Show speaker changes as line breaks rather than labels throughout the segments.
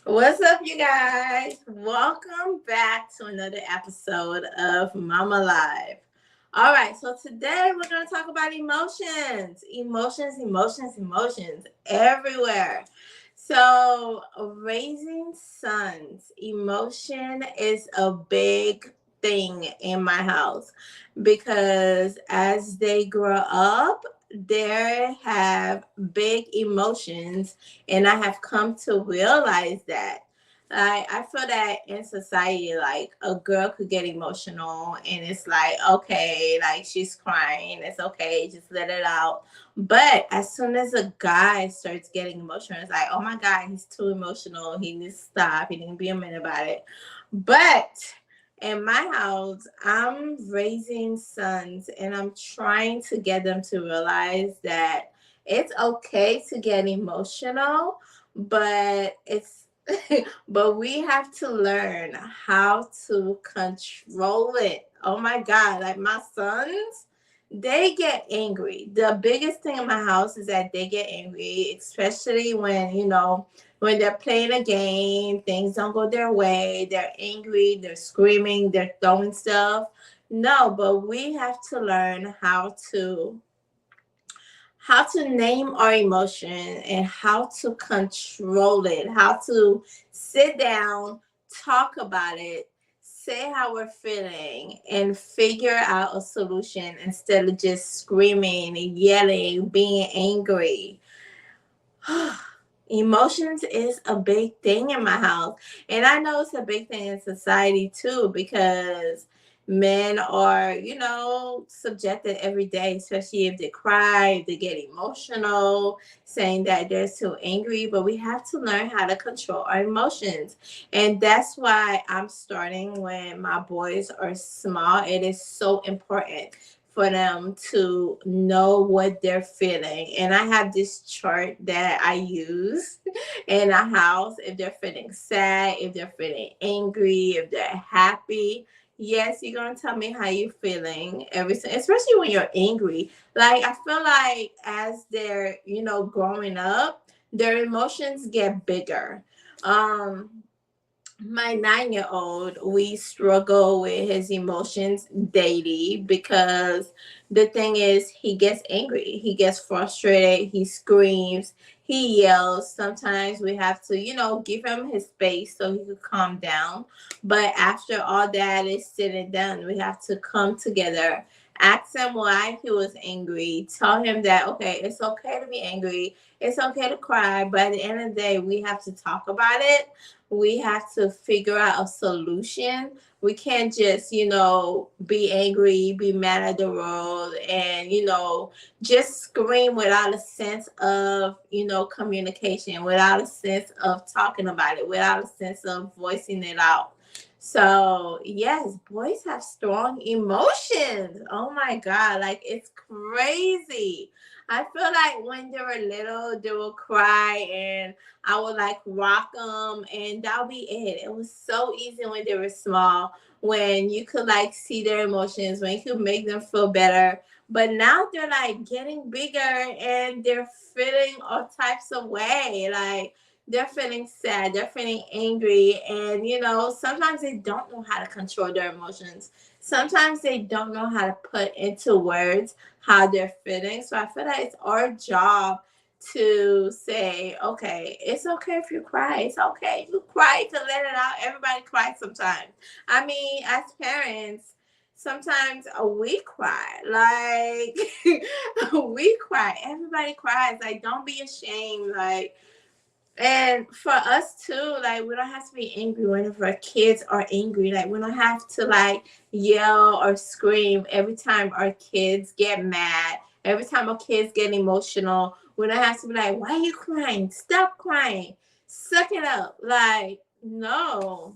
What's up, you guys? Welcome back to another episode of Mama Live. All right, so today we're going to talk about emotions. Emotions everywhere. So, raising sons, emotion is a big thing in my house because as they grow up, they have big emotions, and I have come to realize that. I feel that in society, like a girl could get emotional, and it's like, okay, like she's crying, it's okay, just let it out. But as soon as a guy starts getting emotional, it's like, oh my God, he's too emotional. He needs to stop. He needs to be a man about it. But in my house, I'm raising sons and I'm trying to get them to realize that it's okay to get emotional, but it's but we have to learn how to control it. Oh my God, like my sons, they get angry. The biggest thing in my house is that they get angry, especially when they're playing a game, things don't go their way, they're angry, they're screaming, they're throwing stuff. No, but we have to learn how to name our emotion and how to control it, how to sit down, talk about it, say how we're feeling, and figure out a solution instead of just screaming, yelling, being angry. Emotions is a big thing in my house. And I know it's a big thing in society too, because men are, subjected every day, especially if they cry, if they get emotional, saying that they're so angry. But we have to learn how to control our emotions. And that's why I'm starting when my boys are small. It is so important for them to know what they're feeling. And I have this chart that I use in a house if they're feeling sad, if they're feeling angry, if they're happy. Yes, you're gonna tell me how you're feeling especially when you're angry. Like I feel like as they're, growing up, their emotions get bigger. My 9-year old, we struggle with his emotions daily because the thing is, he gets angry, he gets frustrated, he screams, he yells. Sometimes we have to, give him his space so he could calm down. But after all that is said and done, we have to come together, ask him why he was angry, tell him that, okay, it's okay to be angry, it's okay to cry, but at the end of the day, we have to talk about it. We have to figure out a solution. We can't just, be angry, be mad at the world, and, just scream without a sense of, communication, without a sense of talking about it, without a sense of voicing it out. So, yes, boys have strong emotions. Oh my God, like it's crazy. I feel like when they were little, they will cry and I would like rock them, and that'll be it. It was so easy when they were small, when you could like see their emotions, when you could make them feel better. But now they're like getting bigger and they're feeling all types of way. Like they're feeling sad, they're feeling angry, and sometimes they don't know how to control their emotions. Sometimes they don't know how to put into words how they're feeling. So I feel like it's our job to say, okay, it's okay if you cry. It's okay. You cry to let it out. Everybody cries sometimes. I mean, as parents, sometimes we cry. Like we cry. Everybody cries. Like, don't be ashamed. Like, and for us too, like we don't have to be angry whenever our kids are angry. Like we don't have to like yell or scream every time our kids get mad. Every time our kids get emotional, we don't have to be like, "Why are you crying? Stop crying. Suck it up." Like no,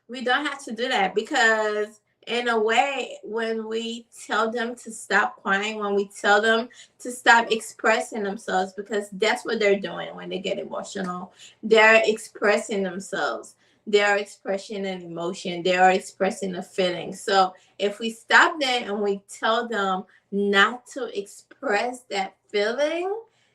we don't have to do that because in a way when we tell them to stop crying, when we tell them to stop expressing themselves, because that's what they're doing when they get emotional, they're expressing themselves, they are expressing an emotion, they are expressing a feeling. So if we stop them and we tell them not to express that feeling,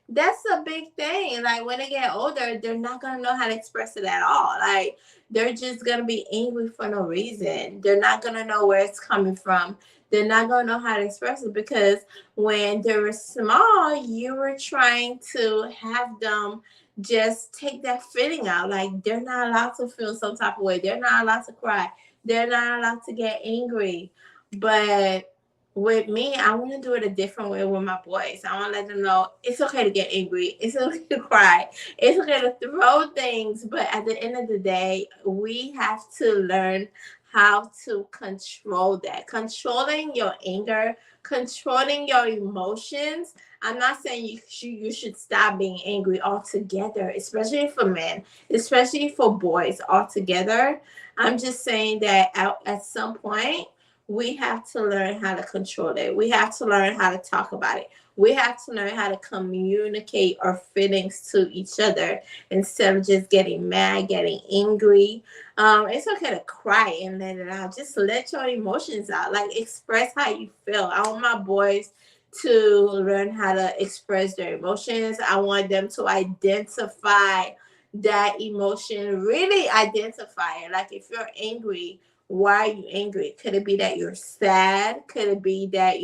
That's a big thing. Like when they get older, they're not gonna know how to express it at all. Like they're just gonna be angry for no reason. They're not gonna know where it's coming from. They're not gonna know how to express it because when they were small, you were trying to have them just take that feeling out. Like they're not allowed to feel some type of way. They're not allowed to cry. They're not allowed to get angry. But with me, I want to do it a different way with my boys. I want to let them know it's okay to get angry. It's okay to cry. It's okay to throw things. But at the end of the day, we have to learn how to control that. Controlling your anger, controlling your emotions. I'm not saying you should stop being angry altogether, especially for men, especially for boys altogether. I'm just saying that at some point, we have to learn how to control it. We have to learn how to talk about it. We have to learn how to communicate our feelings to each other instead of just getting mad, getting angry. It's okay to cry and let it out. Just let your emotions out. Like express how you feel. I want my boys to learn how to express their emotions. I want them to identify that emotion, really identify it. Like if you're angry, why are you angry? Could it be that you're sad? Could it be that,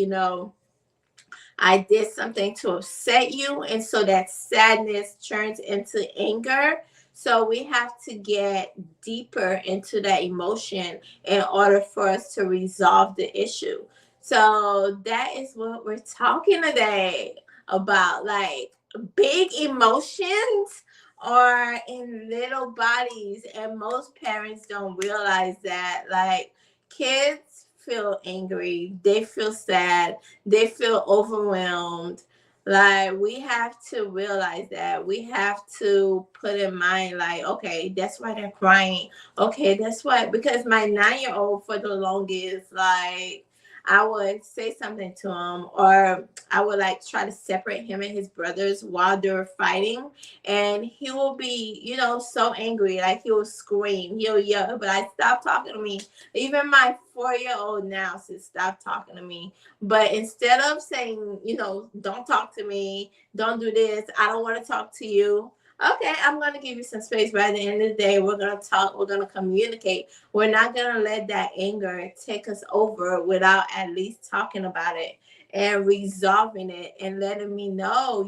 I did something to upset you? And so that sadness turns into anger. So we have to get deeper into that emotion in order for us to resolve the issue. So that is what we're talking today about, like big emotions are in little bodies, and most parents don't realize that. Like kids feel angry, they feel sad, they feel overwhelmed. Like we have to realize that. We have to put in mind, like, okay, that's why they're crying. Okay, that's why, because my 9-year old for the longest, like I would say something to him, or I would like try to separate him and his brothers while they're fighting, and he will be, so angry, like he'll scream, he'll yell, but I stop talking to me. Even my 4-year old now says stop talking to me. But instead of saying, don't talk to me, don't do this, I don't want to talk to you. Okay, I'm going to give you some space. But at the end of the day, we're going to talk, we're going to communicate. We're not going to let that anger take us over without at least talking about it and resolving it and letting me know,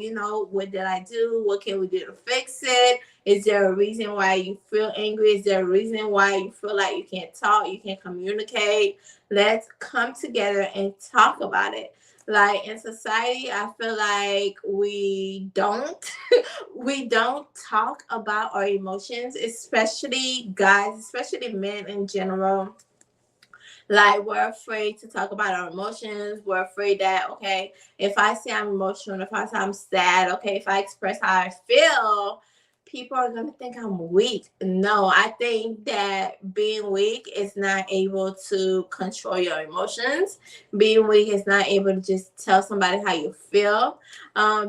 what did I do? What can we do to fix it? Is there a reason why you feel angry? Is there a reason why you feel like you can't talk, you can't communicate? Let's come together and talk about it. Like in society, I feel like we don't we don't talk about our emotions, especially guys, especially men in general. Like we're afraid to talk about our emotions. We're afraid that, okay, if I say I'm emotional, if I say I'm sad, okay, if I express how I feel, people are gonna think I'm weak. No, I think that being weak is not able to control your emotions. Being weak is not able to just tell somebody how you feel.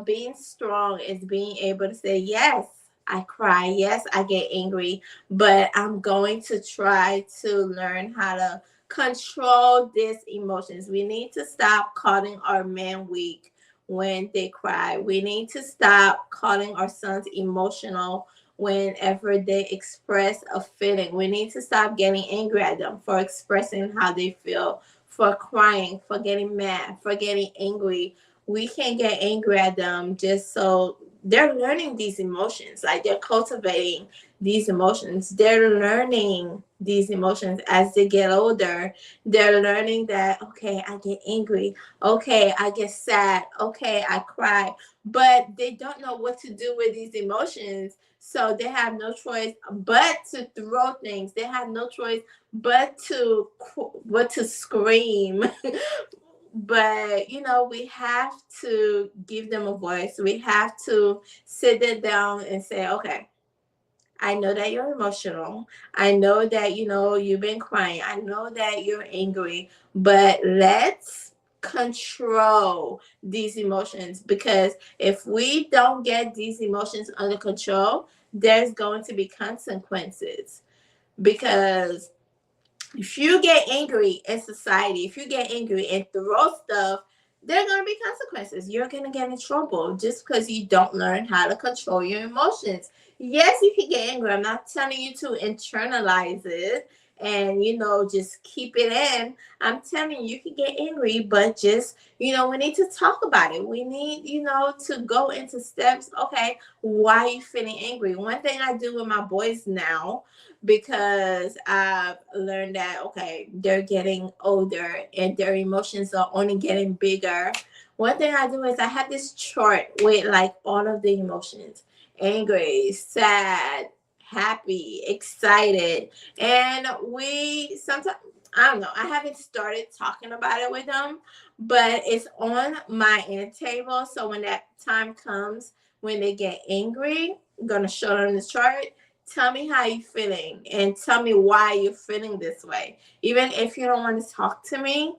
Being strong is being able to say, yes, I cry, yes, I get angry, but I'm going to try to learn how to control these emotions. We need to stop calling our men weak when they cry. We need to stop calling our sons emotional whenever they express a feeling. We need to stop getting angry at them for expressing how they feel, for crying, for getting mad, for getting angry. We can't get angry at them just so they're learning these emotions, like they're cultivating these emotions. They're learning these emotions as they get older. They're learning that, okay, I get angry. Okay, I get sad. Okay, I cry. But they don't know what to do with these emotions. So they have no choice but to throw things. They have no choice but to scream. But we have to give them a voice. We have to sit them down and say, okay, I know that you're emotional. I know that you've been crying. I know that you're angry, but let's control these emotions, because if we don't get these emotions under control, there's going to be consequences. Because if you get angry in society, if you get angry and throw stuff, there are going to be consequences. You're going to get in trouble just because you don't learn how to control your emotions. Yes, you can get angry. I'm not telling you to internalize it and, just keep it in. I'm telling you, you can get angry, but just, we need to talk about it. We need, to go into steps. Okay, why are you feeling angry? One thing I do with my boys now, because I've learned that, okay, they're getting older and their emotions are only getting bigger. One thing I do is I have this chart with like all of the emotions: angry, sad, happy, excited. And we sometimes, I don't know, I haven't started talking about it with them, but it's on my end table. So when that time comes, when they get angry, I'm going to show them the chart. Tell me how you're feeling and tell me why you're feeling this way. Even if you don't want to talk to me,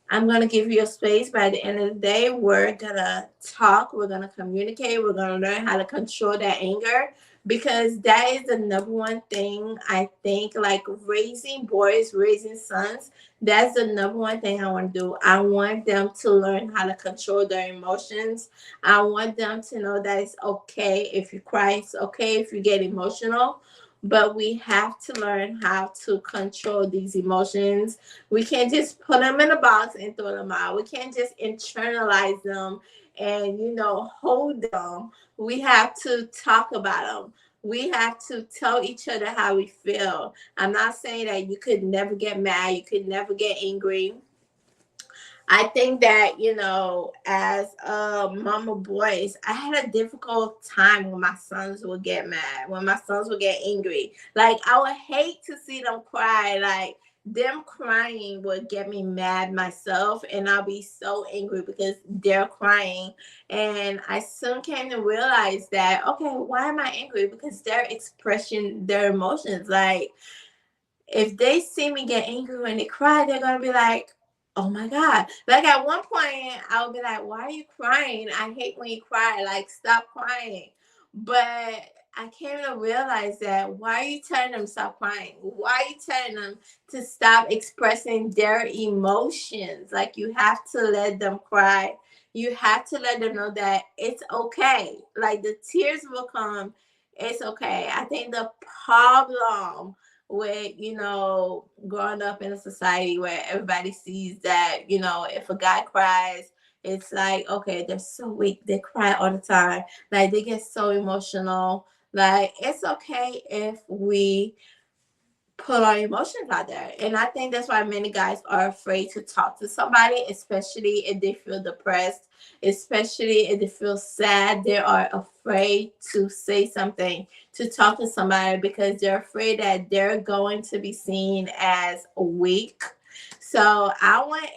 I'm going to give you a space. By the end of the day, we're going to talk. We're going to communicate. We're going to learn how to control that anger, because that is the number one thing I think, like raising boys, raising sons. That's the number one thing I want to do. I want them to learn how to control their emotions. I want them to know that it's okay if you cry. It's okay if you get emotional. But we have to learn how to control these emotions. We can't just put them in a box and throw them out. We can't just internalize them and, hold them. We have to talk about them. We have to tell each other how we feel. I'm not saying that you could never get mad, you could never get angry. I think that, as a mom of boys, I had a difficult time when my sons would get mad, when my sons would get angry. Like, I would hate to see them cry. Like, them crying would get me mad myself, and I'll be so angry because they're crying. And I soon came to realize that, okay, why am I angry? Because they're expressing their emotions. Like, if they see me get angry when they cry, they're gonna be like, "Oh my god!" Like at one point, I'll be like, "Why are you crying? I hate when you cry. Like, stop crying." But I came to realize that, why are you telling them stop crying? Why are you telling them to stop expressing their emotions? Like, you have to let them cry. You have to let them know that it's okay. Like, the tears will come. It's okay. I think the problem with, growing up in a society where everybody sees that, if a guy cries, it's like, okay, they're so weak, they cry all the time, like they get so emotional. Like, it's okay if we put our emotions out there. And I think that's why many guys are afraid to talk to somebody, especially if they feel depressed, especially if they feel sad. They are afraid to say something, to talk to somebody, because they're afraid that they're going to be seen as weak. So I want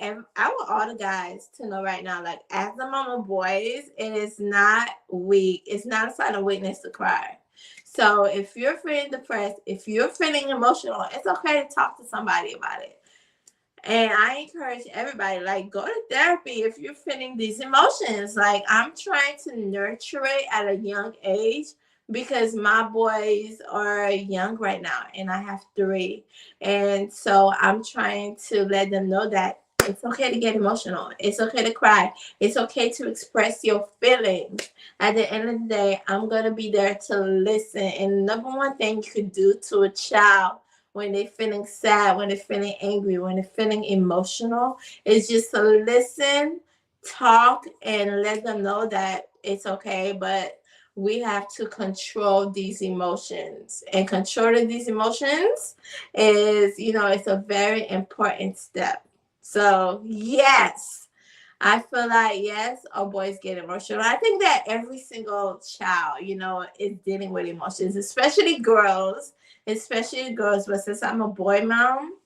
all the guys to know right now, like, as a mom of boys, it is not weak. It's not a sign of weakness to cry. So if you're feeling depressed, if you're feeling emotional, it's okay to talk to somebody about it. And I encourage everybody, like, go to therapy if you're feeling these emotions. Like, I'm trying to nurture it at a young age, because my boys are young right now and I have three. And so I'm trying to let them know that it's okay to get emotional. It's okay to cry. It's okay to express your feelings. At the end of the day, I'm going to be there to listen. And number one thing you could do to a child when they're feeling sad, when they're feeling angry, when they're feeling emotional, is just to listen, talk, and let them know that it's okay. But we have to control these emotions. And controlling these emotions is, it's a very important step. So, yes, I feel like, yes, our boys get emotional. I think that every single child, is dealing with emotions, especially girls. But since I'm a boy mom,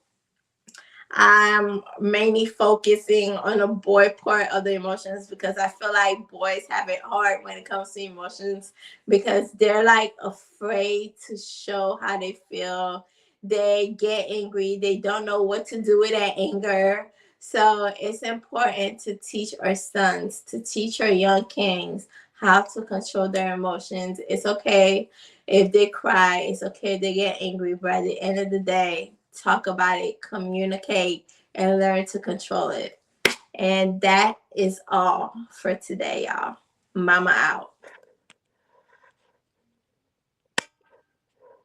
I'm mainly focusing on the boy part of the emotions, because I feel like boys have it hard when it comes to emotions, because they're like afraid to show how they feel. They get angry, they don't know what to do with that anger. So it's important to teach our sons, to teach our young kings how to control their emotions. It's okay if they cry, it's okay if they get angry, but at the end of the day, talk about it, communicate, and learn to control it. And that is all for today, y'all. Mama out.